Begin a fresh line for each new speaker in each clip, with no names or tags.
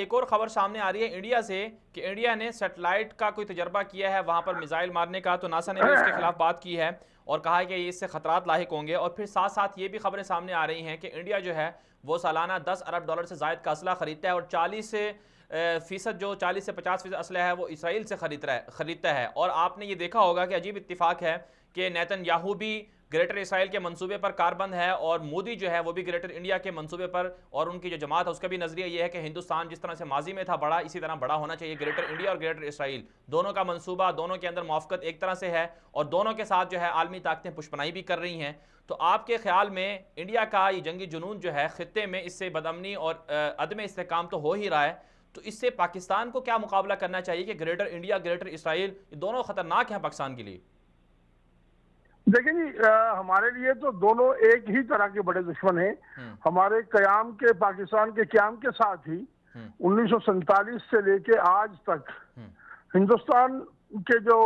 एक और खबर सामने आ रही है इंडिया से कि इंडिया ने सैटेलाइट का कोई तजर्बा किया है वहां पर मिसाइल मारने का, तो नासा ने भी उसके खिलाफ बात की है और कहा है कि इससे खतरात लाहिक होंगे। और फिर साथ साथ ये भी खबरें सामने आ रही हैं कि इंडिया जो है वो सालाना 10 अरब डॉलर से जायद का असला खरीदता है और 40 से 50% असला है वो इसराइल से खरीदता है। और आपने ये देखा होगा कि अजीब इत्तेफाक है कि नेतन्याहू भी ग्रेटर इसराइल के मंसूबे पर कारबंद है और मोदी जो है वो भी ग्रेटर इंडिया के मंसूबे पर, और उनकी जो जमात है उसका भी नजरिया ये है कि हिंदुस्तान जिस तरह से माजी में था बड़ा, इसी तरह बड़ा होना चाहिए। ग्रेटर इंडिया और ग्रेटर इसराइल दोनों का मंसूबा, दोनों के अंदर मुआफ़क़त एक तरह से है और दोनों के साथ जो है आलमी ताकतें पुष्पनाई भी कर रही हैं। तो आपके ख्याल में इंडिया का ये जंगी जुनून जो है खित्ते में, इससे बदअमनी और अदम इस्तेहकाम तो हो ही रहा है, तो इससे पाकिस्तान को क्या मुकाबला करना चाहिए कि ग्रेटर इंडिया ग्रेटर इसराइल ये दोनों खतरनाक हैं पाकिस्तान के लिए?
देखिए जी, हमारे लिए तो दोनों एक ही तरह के बड़े दुश्मन हैं। हमारे कयाम के, पाकिस्तान के क्याम के साथ ही 1947 से लेके आज तक हिंदुस्तान के जो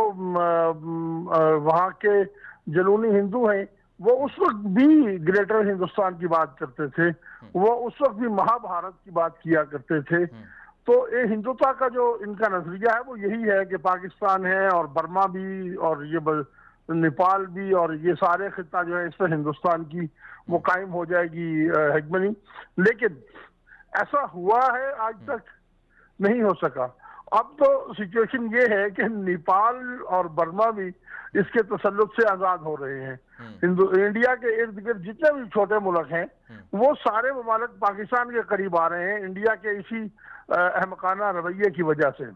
वहाँ के जनूनी हिंदू हैं वो उस वक्त भी ग्रेटर हिंदुस्तान की बात करते थे, वो उस वक्त भी महाभारत की बात किया करते थे। तो ये हिंदुत्व का जो इनका नजरिया है वो यही है कि पाकिस्तान है और बर्मा भी और ये नेपाल भी और ये सारे खिता जो है इस पर हिंदुस्तान की वो कायम हो जाएगी हेगमनी। लेकिन ऐसा हुआ है आज तक नहीं हो सका। अब तो सिचुएशन ये है कि नेपाल और बर्मा भी इसके तसल्लुत से आजाद हो रहे हैं। इंडिया के इर्द गिर्द जितने भी छोटे मुल्क हैं वो सारे ममालिक पाकिस्तान के करीब आ रहे हैं इंडिया के इसी अहमकाना रवैये की वजह से।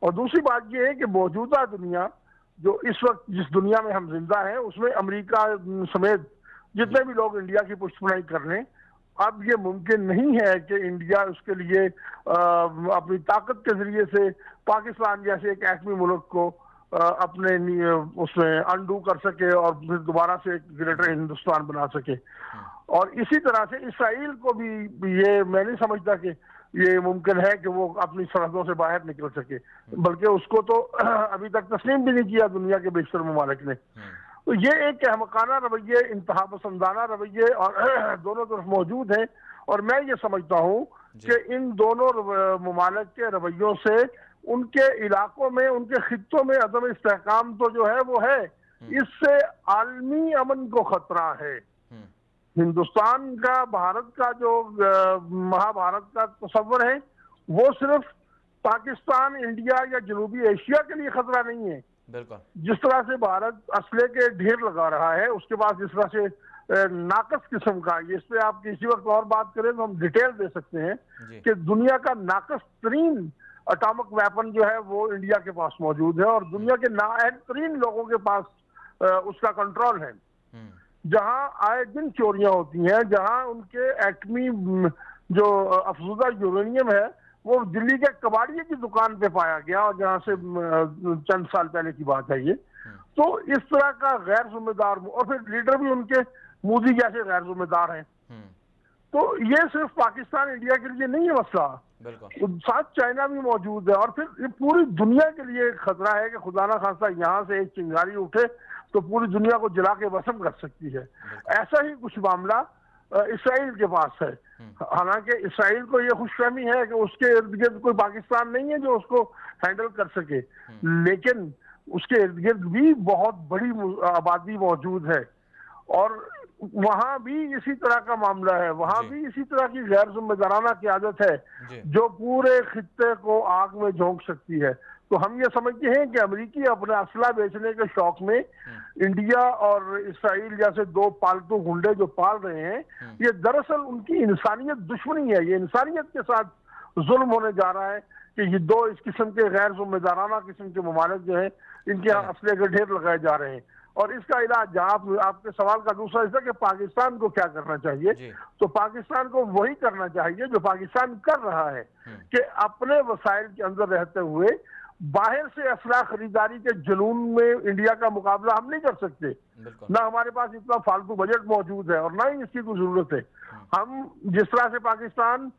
और दूसरी बात ये है कि मौजूदा दुनिया जो इस वक्त जिस दुनिया में हम जिंदा हैं उसमें अमेरिका समेत जितने भी लोग इंडिया की पुष्टनाई कर लें, अब ये मुमकिन नहीं है कि इंडिया उसके लिए अपनी ताकत के जरिए से पाकिस्तान जैसे एक एटमी मुल्क को अपने उसमें अनडू कर सके और फिर दोबारा से एक ग्रेटर हिंदुस्तान बना सके। और इसी तरह से इसराइल को भी ये मैं नहीं समझता कि ये मुमकिन है कि वो अपनी सरहदों से बाहर निकल सके, बल्कि उसको तो अभी तक तस्लीम भी नहीं किया दुनिया के बेशतर ममालिक ने। तो ये एक अहमकाना रवैये, इंतहा पसंदाना रवैये और दोनों तरफ मौजूद है। और मैं ये समझता हूँ कि इन दोनों ममालिक के रवैयों से उनके इलाकों में, उनके खित्तों में अदम इस्तेहकाम तो जो है वो है, इससे आलमी अमन को खतरा है। हिंदुस्तान का, भारत का जो महाभारत का तस्वर है वो सिर्फ पाकिस्तान, इंडिया या जनूबी एशिया के लिए खतरा नहीं है। जिस तरह से भारत असले के ढेर लगा रहा है, उसके बाद जिस तरह से नाकस किस्म का, इस पे आप किसी वक्त और बात करें तो हम डिटेल दे सकते हैं कि दुनिया का नाकस तरीन एटॉमिक वेपन जो है वो इंडिया के पास मौजूद है और दुनिया के नाअहल तरीन लोगों के पास उसका कंट्रोल है। जहां आए दिन चोरियां होती हैं, जहां उनके एटमी जो अफजूदा यूरेनियम है वो दिल्ली के कबाड़िए की दुकान पे पाया गया और जहां से चंद साल पहले की बात है ये। तो इस तरह का गैर जिम्मेदार, और फिर लीडर भी उनके मोदी जैसे गैर जिम्मेदार हैं। तो ये सिर्फ पाकिस्तान इंडिया के लिए नहीं है मसला, साथ चाइना भी मौजूद है और फिर ये पूरी दुनिया के लिए खतरा है कि खुदा ना खास्ता यहाँ से एक चिंगारी उठे तो पूरी दुनिया को जला के भस्म कर सकती है। ऐसा ही कुछ मामला इसराइल के पास है। हालांकि इसराइल को ये खुशफहमी है कि उसके इर्द गिर्द कोई पाकिस्तान नहीं है जो उसको हैंडल कर सके, लेकिन उसके इर्द गिर्द भी बहुत बड़ी आबादी मौजूद है और वहां भी इसी तरह का मामला है, वहां भी इसी तरह की गैर जिम्मेदाराना क़यादत है जो पूरे खित्ते को आग में झोंक सकती है। तो हम ये समझते हैं कि अमेरिकी अपने असला बेचने के शौक में इंडिया और इसराइल जैसे दो पालतू गुंडे जो पाल रहे हैं, ये दरअसल उनकी इंसानियत दुश्मनी है। ये इंसानियत के साथ जुल्म होने जा रहा है कि ये दो इस किस्म के गैर जिम्मेदाराना किस्म के ममालिक जो है इनके यहाँ असले के ढेर लगाए जा रहे हैं। और इसका इलाज, जहाँ आपके सवाल का दूसरा हिस्सा कि पाकिस्तान को क्या करना चाहिए, तो पाकिस्तान को वही करना चाहिए जो पाकिस्तान कर रहा है कि अपने वसाइल के अंदर रहते हुए बाहर से असला खरीदारी के जुनून में इंडिया का मुकाबला हम नहीं कर सकते। ना हमारे पास इतना फालतू बजट मौजूद है और ना ही इसकी कोई जरूरत है। हम जिस तरह से पाकिस्तान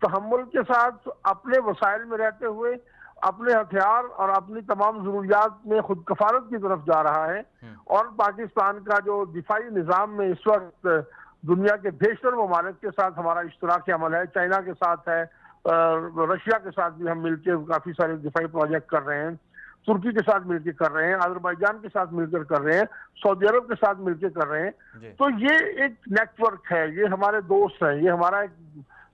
तहम्मुल के साथ अपने वसाइल में रहते हुए अपने हथियार और अपनी तमाम जरूरियात में खुद कफालत की तरफ जा रहा है और पाकिस्तान का जो दिफाई निज़ाम में इस वक्त दुनिया के बेशतर ममालिक के साथ हमारा इश्तराक अमल है, चाइना के साथ है, रशिया के साथ भी हम मिलकर काफी सारे दिफाई प्रोजेक्ट कर रहे हैं, तुर्की के साथ मिलकर कर रहे हैं, अजरबैजान के साथ मिलकर कर रहे हैं, सऊदी अरब के साथ मिलकर कर रहे हैं। तो ये एक नेटवर्क है, ये हमारे दोस्त हैं, ये हमारा एक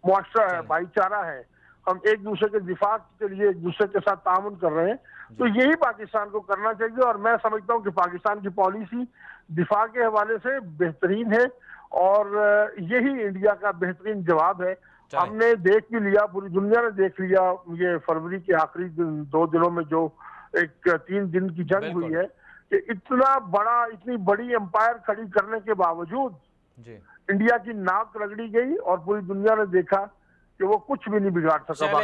मुआशरा है, भाईचारा है। हम एक दूसरे के दिफा के लिए एक दूसरे के साथ तामुन कर रहे हैं। तो यही पाकिस्तान को करना चाहिए, और मैं समझता हूँ कि पाकिस्तान की पॉलिसी दिफा के हवाले से बेहतरीन है, और यही इंडिया का बेहतरीन जवाब है। हमने देख भी लिया, पूरी दुनिया ने देख लिया, ये फरवरी के आखिरी 2 दिनों में जो एक 3 दिन की जंग हुई है, कि इतनी बड़ी एम्पायर खड़ी करने के बावजूद इंडिया की नाक रगड़ी गई, और पूरी दुनिया ने देखा कि वो कुछ भी नहीं बिगाड़ सका।